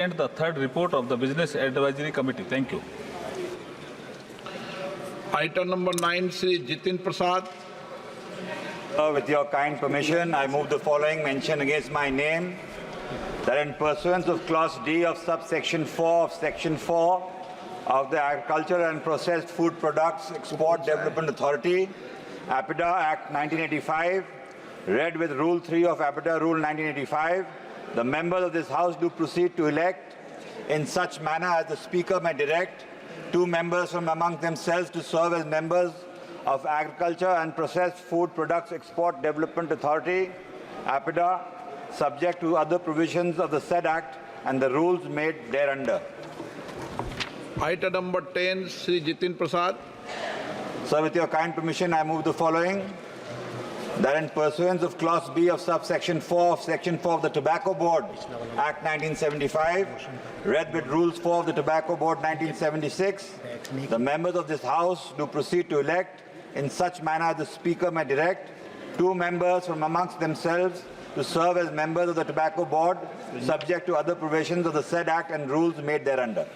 And the third report of the Business Advisory Committee. Thank you. Item number 9, Shri Jitin Prasad. With your kind permission, I move the following mention against my name, that in pursuance of Clause D of subsection 4 of Section 4 of the Agricultural and Processed Food Products Export Development Authority, APIDA Act 1985, read with Rule 3 of APIDA Rule 1985, the members of this House do proceed to elect in such manner as the Speaker may direct 2 members from among themselves to serve as members of Agriculture and Processed Food Products Export Development Authority, APIDA, subject to other provisions of the said Act and the rules made thereunder. Item number 10, Shri Jitin Prasad. Sir, with your kind permission, I move the following. That in pursuance of Clause B of subsection 4 of Section 4 of the Tobacco Board Act 1975, read with Rules 4 of the Tobacco Board 1976, the members of this House do proceed to elect in such manner as the Speaker may direct 2 members from amongst themselves to serve as members of the Tobacco Board, subject to other provisions of the said Act and rules made thereunder.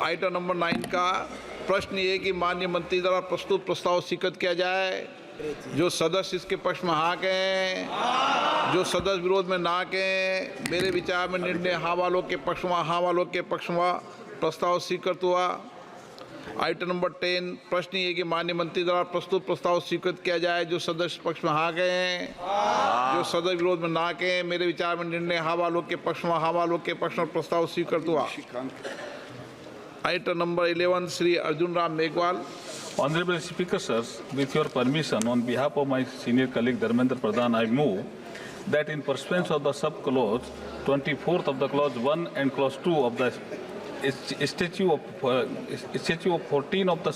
Item number 9 का प्रश्न ये कि माननीय मंत्री द्वारा प्रस्तुत प्रस्ताव स्वीकृत किया जाए। जो सदस्य इसके पक्ष में हाँ कहें, जो सदस्य विरोध में ना कहें। मेरे विचार में निर्णय हाँ वालों के पक्ष में, हाँ वालों के पक्ष में प्रस्ताव स्वीकृत हुआ। आइटम नंबर 10 प्रश्न ये कि माननीय मंत्री द्वारा प्रस्तुत प्रस्ताव स्वीकृत किया जाए। जो सदस्य पक्ष में हाँ कहें, जो सदस्य विरोध में ना कहें। मेरे विचार में निर्णय हाँ वालों के पक्ष में, हाँ वालों के पक्ष में प्रस्ताव स्वीकृत हुआ। Item number 11, Shri Arjun Ram Meghwal. Honorable Speaker, sirs, with your permission, on behalf of my senior colleague Dharmendra Pradhan, I move that in pursuance of the sub-clause 24th of the Clause 1 and Clause 2 of the Statute of 14 of the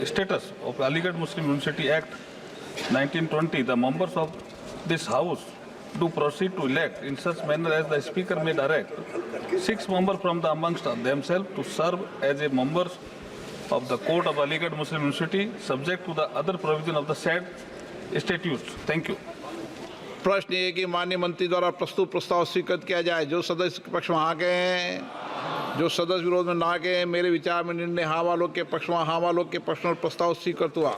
Status of Aligarh Muslim University Act 1920, the members of this House do proceed to elect in such manner as the Speaker may direct 6 members from the amongst themselves to serve as a members of the Court of Aligarh Muslim University, subject to the other provision of the said statutes. Thank you. प्रश्न ये कि माननीय मंत्री द्वारा प्रस्तुत प्रस्ताव स्वीकृत किया जाए। जो सदस्य के पक्ष में हाँ कहें, जो सदस्य विरोध में ना कहें। मेरे विचार में निर्णय हाँ वालों के पक्ष में, हाँ वालों के पक्ष में प्रस्ताव स्वीकृत हुआ।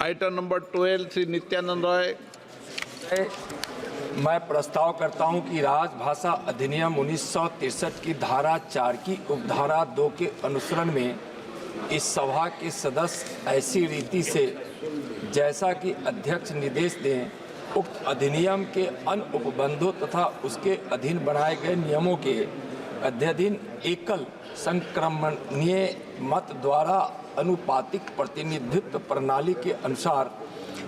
Item number 12, Shri Nityanand Rai. मैं प्रस्ताव करता हूं कि राजभाषा अधिनियम 1963 की धारा 4 की उपधारा 2 के अनुसरण में इस सभा के सदस्य ऐसी रीति से जैसा कि अध्यक्ष निर्देश दें, उक्त अधिनियम के अन्य उपबंधों तथा उसके अधीन बनाए गए नियमों के अध्ययन एकल संक्रमणीय मत द्वारा अनुपातिक प्रतिनिधित्व प्रणाली के अनुसार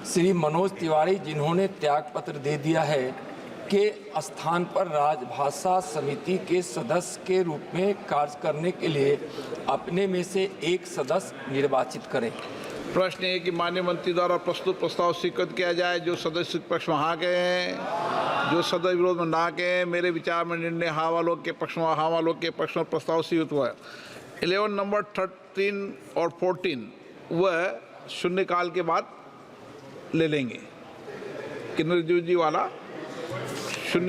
श्री मनोज तिवारी, जिन्होंने त्यागपत्र दे दिया है, के स्थान पर राजभाषा समिति के सदस्य के रूप में कार्य करने के लिए अपने में से एक सदस्य निर्वाचित करें। प्रश्न है कि माननीय मंत्री द्वारा प्रस्तुत प्रस्ताव स्वीकृत किया जाए। जो सदस्य पक्ष में हाँ कहें, जो सदस्य विरोध में ना कहें। मेरे विचार में निर्णय हाँ वालों के पक्ष में, हाँ वालों के पक्ष में प्रस्ताव स्वीकृत हुआ है। 11 नंबर 13 और 14 वह शून्यकाल के बाद ले लेंगे। किन्नर जी वाला